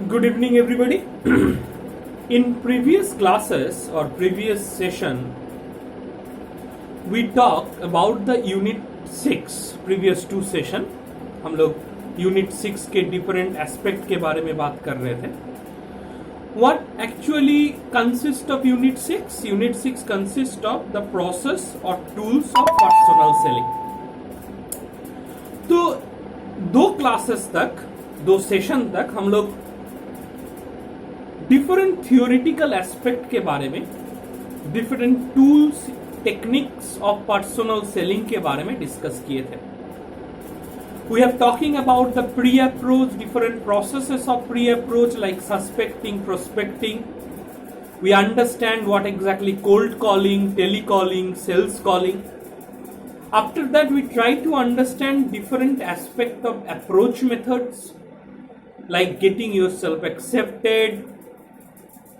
Good evening, everybody. In previous classes or previous session, we talked about the Unit 6. Previous two session, हम लोग Unit 6 के different aspect के बारे में बात कर रहे थे. What actually consists of Unit 6? Unit 6 consists of the process or tools of personal selling. तो दो क्लासेस तक, दो सेशन तक हम लोग डिफरेंट थियोरिटिकल एस्पेक्ट के बारे में, different tools, techniques of personal selling के बारे में डिस्कस किए थे. We are talking about the pre-approach, different processes of pre-approach like suspecting, prospecting. We understand what exactly cold calling, telecalling, sales calling. After that, we try to understand different aspects of approach methods like getting yourself accepted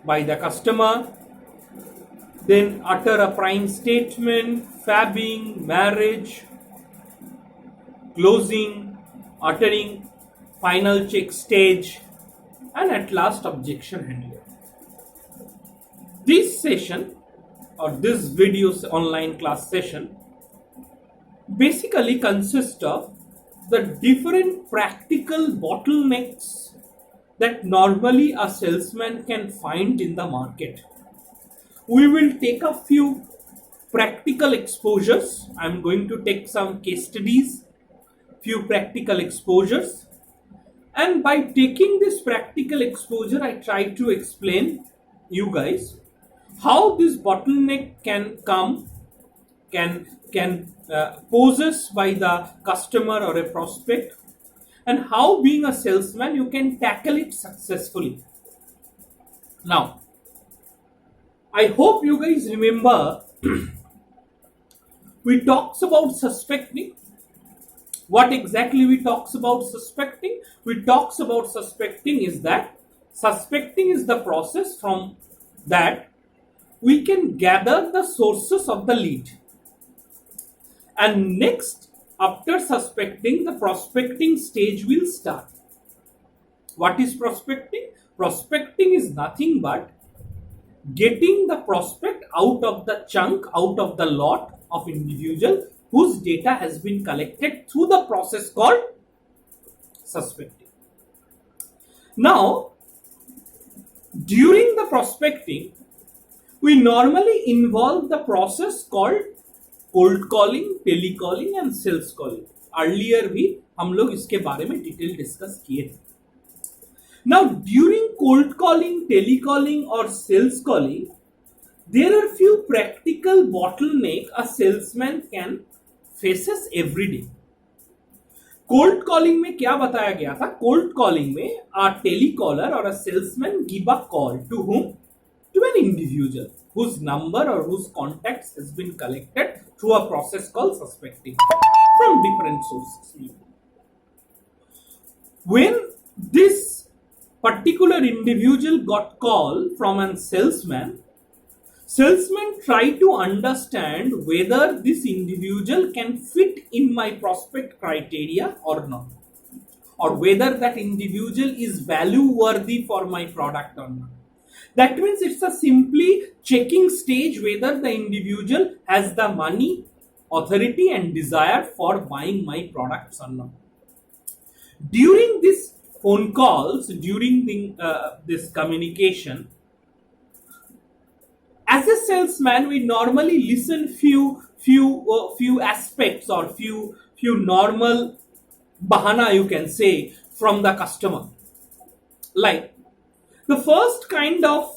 by the customer, then utter a prime statement, fabbing, marriage, closing, uttering final check stage, and at last objection handling. This session or this video online class session basically consists of the different practical bottlenecks that normally a salesman can find in the market. We will take a few practical exposures. I'm going to take some case studies, few practical exposures, and by taking this practical exposure, I try to explain you guys how this bottleneck can come, poses by the customer or a prospect, and how being a salesman you can tackle it successfully. Now, I hope you guys remember we talks about suspecting. What exactly we talks about suspecting? We talks about suspecting is that suspecting is the process from that we can gather the sources of the lead. And next, after suspecting, the prospecting stage will start. What is prospecting? Prospecting is nothing but getting the prospect out of the chunk, out of the lot of individual whose data has been collected through the process called suspecting. Now, during the prospecting, we normally involve the process called cold calling, telecalling and sales calling. Earlier भी हम लोग इसके बारे में detail discuss किए थे. Now, during cold calling, telecalling or sales calling, there are few practical bottleneck a salesman can faces every day. Cold calling में क्या बताया गया था? Cold calling में a telecaller or a salesman give a call to whom? To an individual whose number or whose contacts has been collected through a process called suspecting from different sources. When this particular individual got call from a salesman try to understand whether this individual can fit in my prospect criteria or not, or whether that individual is value worthy for my product or not. That means it's a simply checking stage whether the individual has the money, authority and desire for buying my products or not. During these phone calls, during this communication, as a salesman, we normally listen few aspects or few normal bahana you can say from the customer. Like the first kind of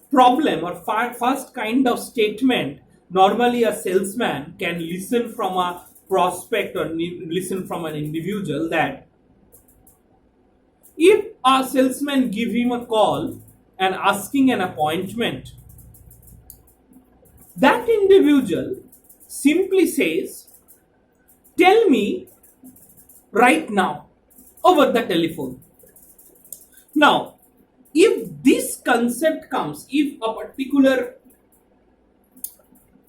problem or first kind of statement normally a salesman can listen from a prospect or listen from an individual that if a salesman give him a call and asking an appointment, that individual simply says, tell me right now over the telephone. Now, if this concept comes, if a particular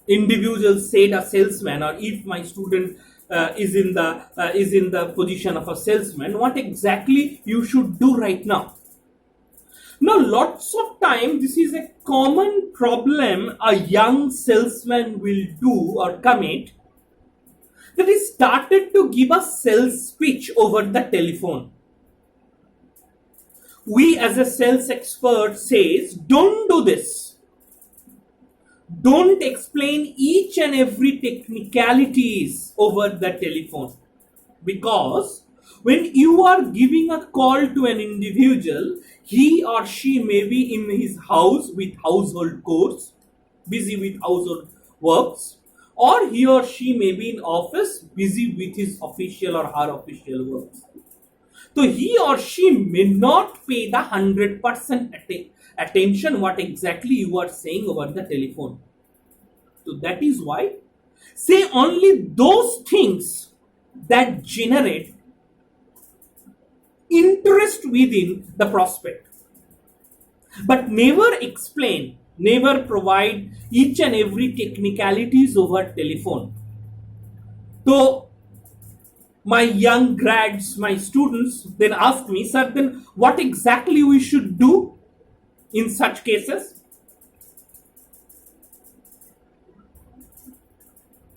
individual said a salesman, or if my student is in the position of a salesman, what exactly you should do right now. Now, lots of time, this is a common problem a young salesman will do or commit, that he started to give a sales speech over the telephone. We as a sales expert says, don't do this. Don't explain each and every technicalities over the telephone, because when you are giving a call to an individual, he or she may be in his house with household chores, busy with household works, or he or she may be in office busy with his official or her official works. So he or she may not pay the 100% attention what exactly you are saying over the telephone. So that is why say only those things that generate interest within the prospect, but never explain, never provide each and every technicalities over telephone. So my young grads, my students then ask me, sir, then what exactly we should do in such cases?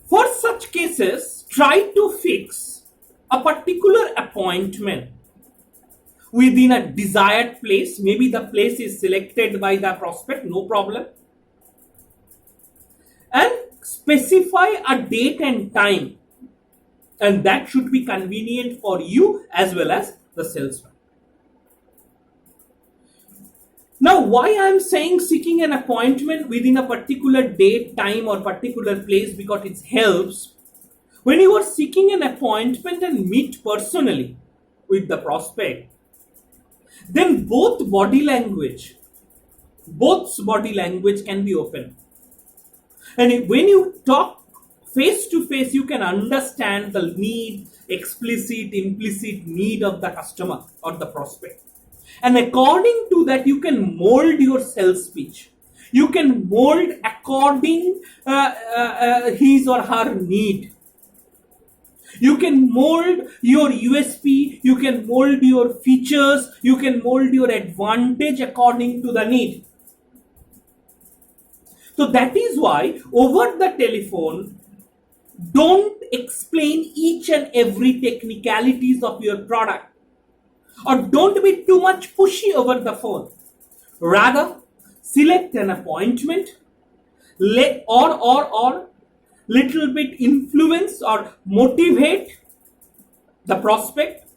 For such cases, try to fix a particular appointment within a desired place. Maybe the place is selected by the prospect, no problem. And specify a date and time, and that should be convenient for you as well as the salesman. Now, why I am saying seeking an appointment within a particular date, time or particular place, because it helps when you are seeking an appointment and meet personally with the prospect, then both body language can be open. And when you talk face to face, you can understand the need, explicit, implicit need of the customer or the prospect. And according to that, you can mold your sales speech. You can mold according his or her need. You can mold your USP, you can mold your features, you can mold your advantage according to the need. So that is why over the telephone, don't explain each and every technicalities of your product, or don't be too much pushy over the phone. Rather, select an appointment, or little bit influence or motivate the prospect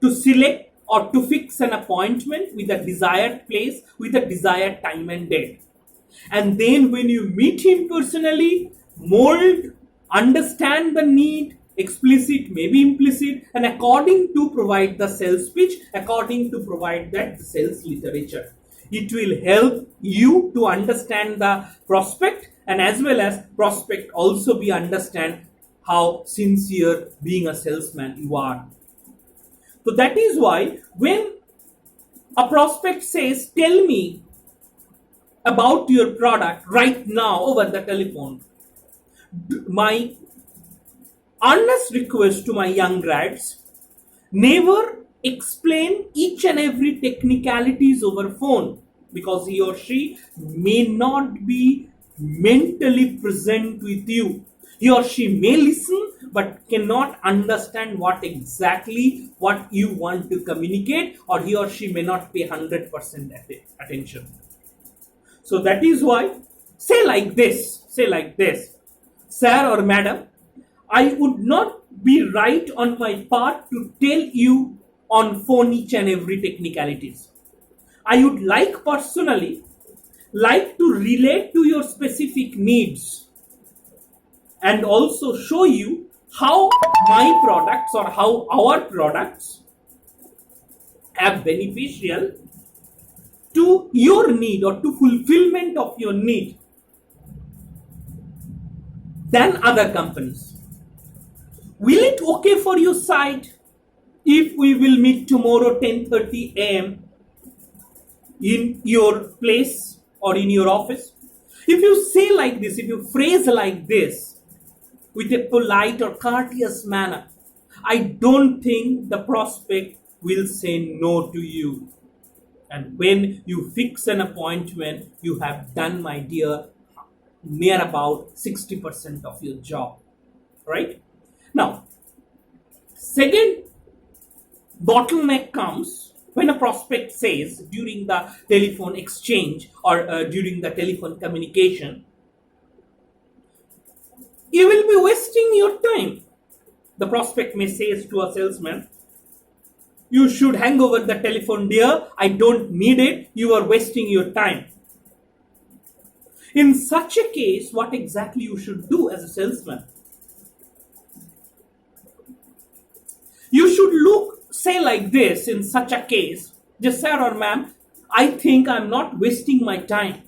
to select or to fix an appointment with a desired place, with a desired time and date. And then when you meet him personally, mold, understand the need, explicit, maybe implicit, and according to provide the sales pitch, according to provide that sales literature. It will help you to understand the prospect, and as well as prospect also be understand how sincere being a salesman you are. So that is why when a prospect says, tell me about your product right now over the telephone, my earnest request to my young grads, never explain each and every technicalities over phone, because he or she may not be mentally present with you. He or she may listen but cannot understand what exactly what you want to communicate, or he or she may not pay 100% attention. So that is why say like this, sir or madam, I would not be right on my part to tell you on phone each and every technicalities. I would personally like to relate to your specific needs and also show you how my products or how our products are beneficial to your need or to fulfillment of your need than other companies. Will it okay for your side if we will meet tomorrow 10:30 a.m. in your place or in your office? If you say like this, if you phrase like this, with a polite or courteous manner, I don't think the prospect will say no to you. And when you fix an appointment, you have done, my dear, near about 60% of your job. Right? Now, second bottleneck comes when a prospect says during the telephone exchange or during the telephone communication, you will be wasting your time. The prospect may say to a salesman, you should hang over the telephone, dear. I don't need it. You are wasting your time. In such a case, what exactly you should do as a salesman? You should say like this in such a case, just sir or ma'am, I think I'm not wasting my time.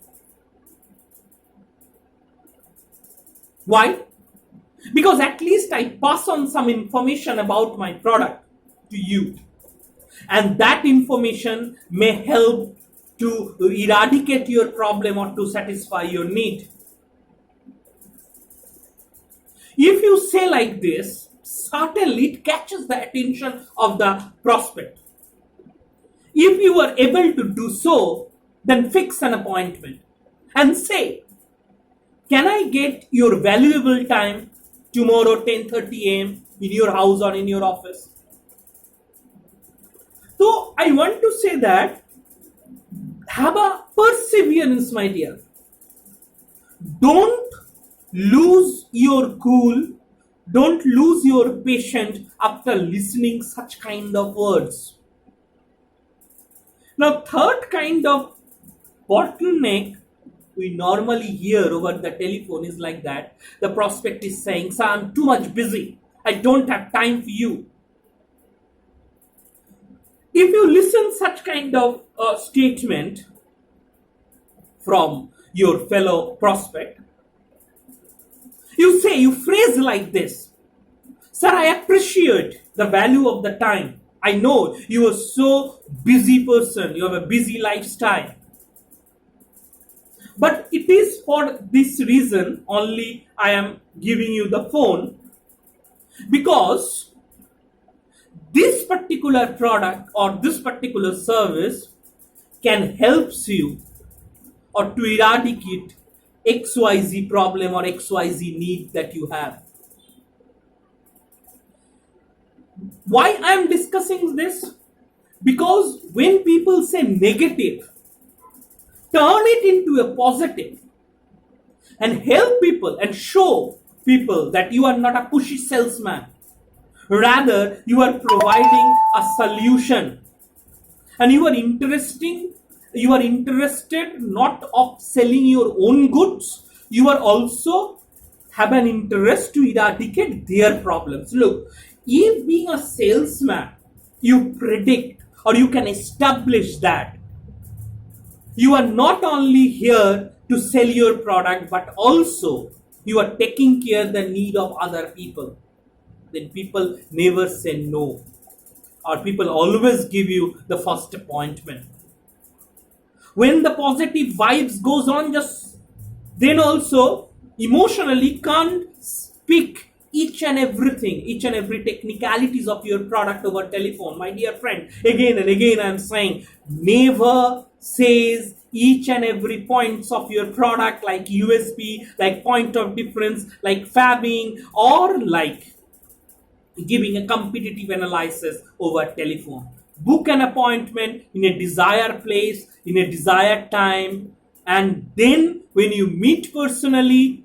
Why? Because at least I pass on some information about my product to you. And that information may help to eradicate your problem or to satisfy your need. If you say like this, certainly it catches the attention of the prospect. If you are able to do so, then fix an appointment and say, can I get your valuable time tomorrow 10:30 a.m. in your house or in your office? So I want to say that have a perseverance, my dear. Don't lose your cool. Don't lose your patience after listening such kind of words. Now, third kind of bottleneck we normally hear over the telephone is like that. The prospect is saying, sir, I'm too much busy. I don't have time for you. If you listen such kind of statement from your fellow prospect, you phrase like this, sir, I appreciate the value of the time. I know you are so busy person, you have a busy lifestyle. But it is for this reason only I am giving you the phone, because this particular product or this particular service can help you or to eradicate XYZ problem or XYZ need that you have. Why I am discussing this? Because when people say negative, turn it into a positive and help people and show people that you are not a pushy salesman. Rather, you are providing a solution and you are interested not of selling your own goods. You are also have an interest to eradicate their problems. Look, if being a salesman, you predict or you can establish that you are not only here to sell your product, but also you are taking care of the need of other people, then people never say no, or people always give you the first appointment. When the positive vibes goes on, just then also emotionally can't speak each and every technicalities of your product over telephone. My dear friend, again and again I am saying, never says each and every points of your product like USP, like point of difference, like fabbing, or like giving a competitive analysis over telephone. Book an appointment in a desired place, in a desired time, and then when you meet personally,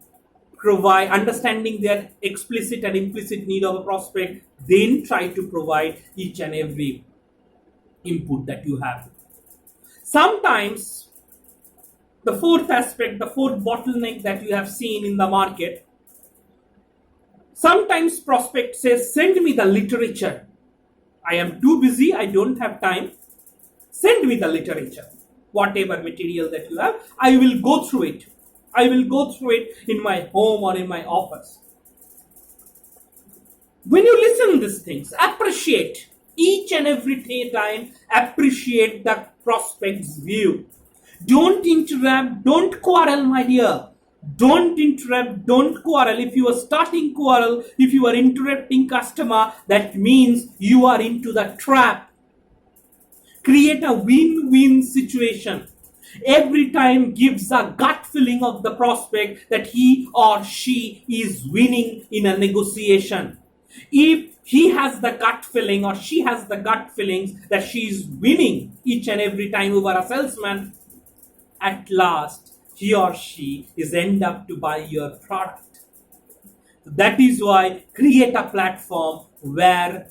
provide understanding their explicit and implicit need of a prospect, then try to provide each and every input that you have. Sometimes the fourth aspect, the fourth bottleneck that you have seen in the market, sometimes prospect says, send me the literature. I am too busy, I don't have time. Send me the literature. Whatever material that you have, I will go through it. I will go through it in my home or in my office. When you listen to these things, appreciate each and every time, appreciate the prospect's view. Don't interrupt, don't quarrel, my dear. Don't interrupt, don't quarrel. If you are starting quarrel, if you are interrupting customer, that means you are into the trap. Create a win-win situation. Every time gives a gut feeling of the prospect that he or she is winning in a negotiation. If he has the gut feeling or she has the gut feelings that she is winning each and every time over a salesman, at last he or she is end up to buy your product. That is why create a platform where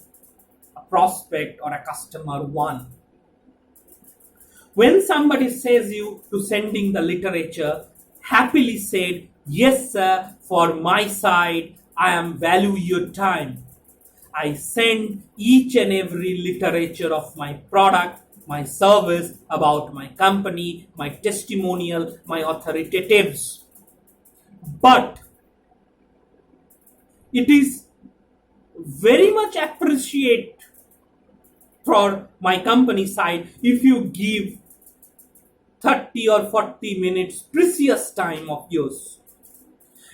a prospect or a customer won. When somebody says you to sending the literature, happily said, yes sir, for my side, I am value your time. I send each and every literature of my product, my service, about my company, my testimonial, my authoritatives. But it is very much appreciate for my company side if you give 30 or 40 minutes precious time of yours,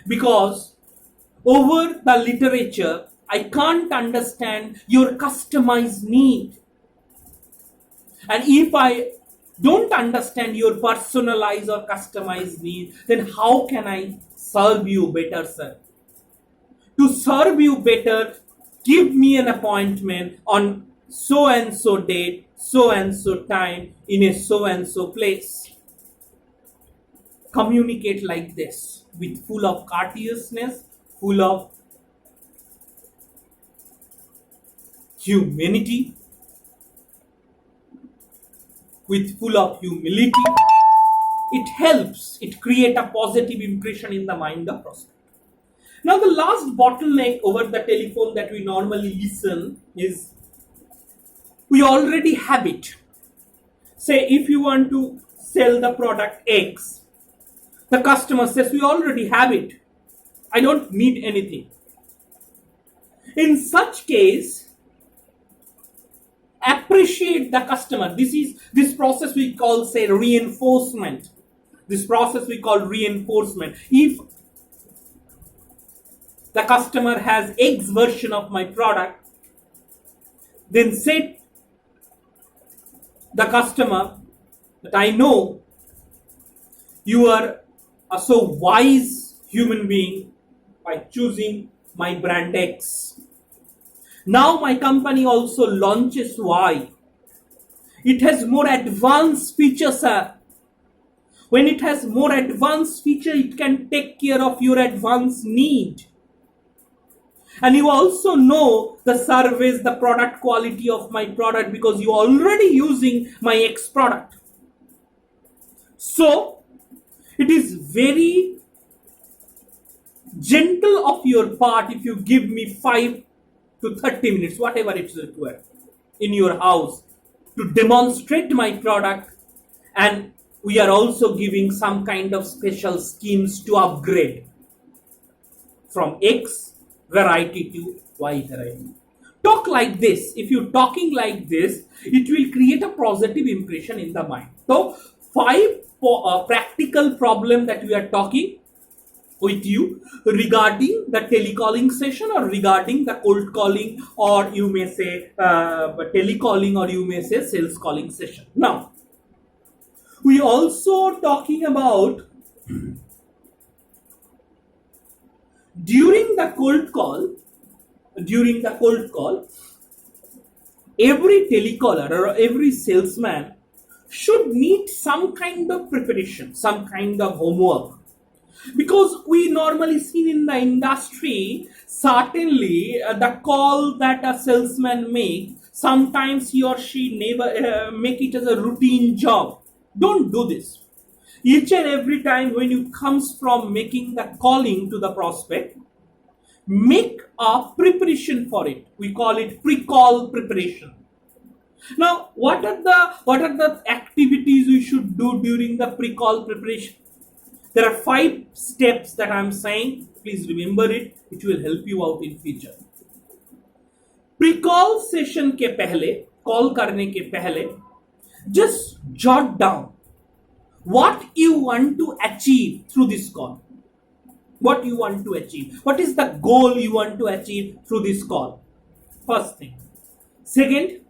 because over the literature I can't understand your customized need, and if I don't understand your personalized or customized need, then how can I serve you better, sir? To serve you better, give me an appointment on so and so date, so and so time, in a so and so place. Communicate like this, with full of courteousness, full of humanity, with full of humility. It helps, it creates a positive impression in the mind of prospect. Now the last bottleneck over the telephone that we normally listen is, we already have it. Say if you want to sell the product X, the customer says, we already have it, I don't need anything. In such case, appreciate the customer. This process we call, say, reinforcement. This process we call reinforcement. If the customer has X version of my product, then say the customer that I know you are a so wise human being by choosing my brand X. Now my company also launches Y. It has more advanced features, sir. When it has more advanced feature, it can take care of your advanced need. And you also know the service, the product quality of my product, because you are already using my X product. So it is very gentle of your part if you give me 5 to 30 minutes, whatever it's required, in your house to demonstrate my product, and we are also giving some kind of special schemes to upgrade from X variety to Y variety. Talk like this. If you're talking like this, it will create a positive impression in the mind. So 5 practical problem that we are talking with you regarding the telecalling session, or regarding the cold calling, or you may say telecalling, or you may say sales calling session. Now we also talking about during the cold call, every telecaller or every salesman should need some kind of preparation, some kind of homework. Because we normally see in the industry, certainly the call that a salesman makes, sometimes he or she never make it as a routine job. Don't do this. Each and every time when you comes from making the calling to the prospect, make a preparation for it. We call it pre-call preparation. Now, what are the activities we should do during the pre-call preparation? There are 5 steps that I am saying. Please remember it. It will help you out in future. Pre-call session के पहले, call करने के पहले, just jot down what you want to achieve through this call. what you want to achieve, what is the goal you want to achieve through this call. First thing. Second,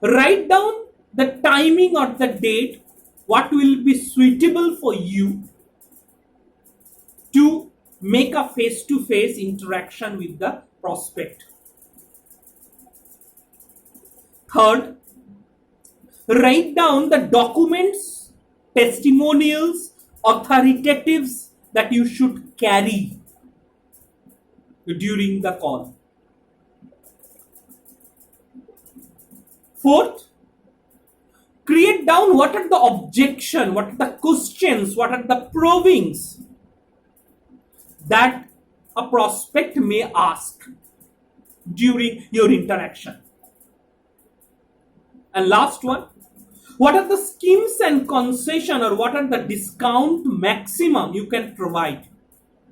write down the timing or the date what will be suitable for you to make a face-to-face interaction with the prospect. Third, write down the documents, testimonials, authoritatives that you should carry during the call. Fourth, create down what are the objection, what are the questions, what are the probings that a prospect may ask during your interaction. And last one, what are the schemes and concession or what are the discount maximum you can provide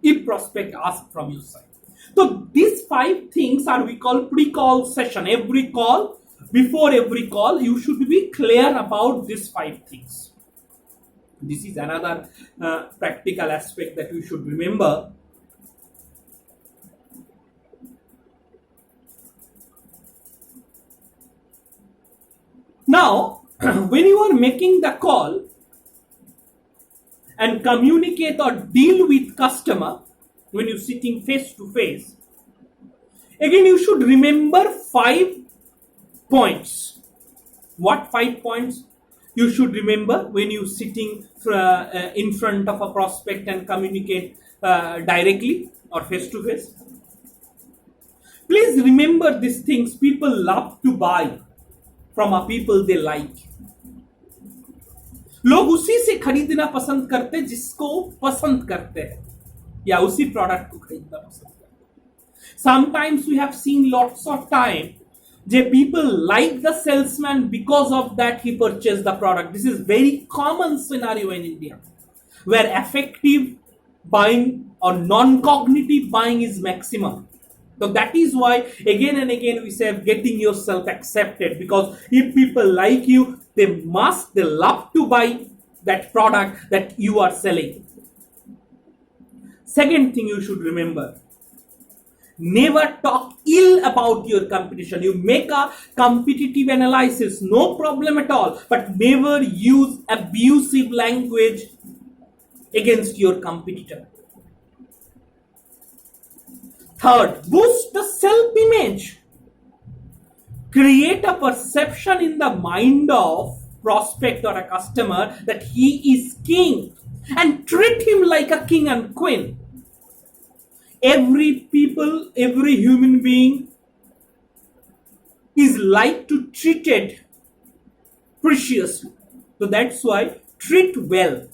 if prospect asks from your side. So these 5 things are we call pre-call session. Every call, before every call, you should be clear about these 5 things. This is another practical aspect that you should remember. Now, when you are making the call and communicate or deal with customer, when you're sitting face to face, again you should remember 5 points. What 5 points you should remember when you're sitting in front of a prospect and communicate directly or face to face? Please remember these things. People love to buy from a people they like. लोग उसी से खरीदना पसंद करते जिसको पसंद करते हैं या उसी प्रोडक्ट को खरीदना पसंद करते हैं. Sometimes we have seen lots of time that people like the salesman, because of that he purchased the product. This is very common scenario in India where affective buying or non-cognitive buying is maximum. So that is why again and again we say getting yourself accepted, because if people like you, they love to buy that product that you are selling. Second thing you should remember, never talk ill about your competition. You make a competitive analysis, no problem at all, but never use abusive language against your competitor. Third, boost the self-image. Create a perception in the mind of prospect or a customer that he is king and treat him like a king and queen. Every human being is like to treated preciously. So that's why treat well.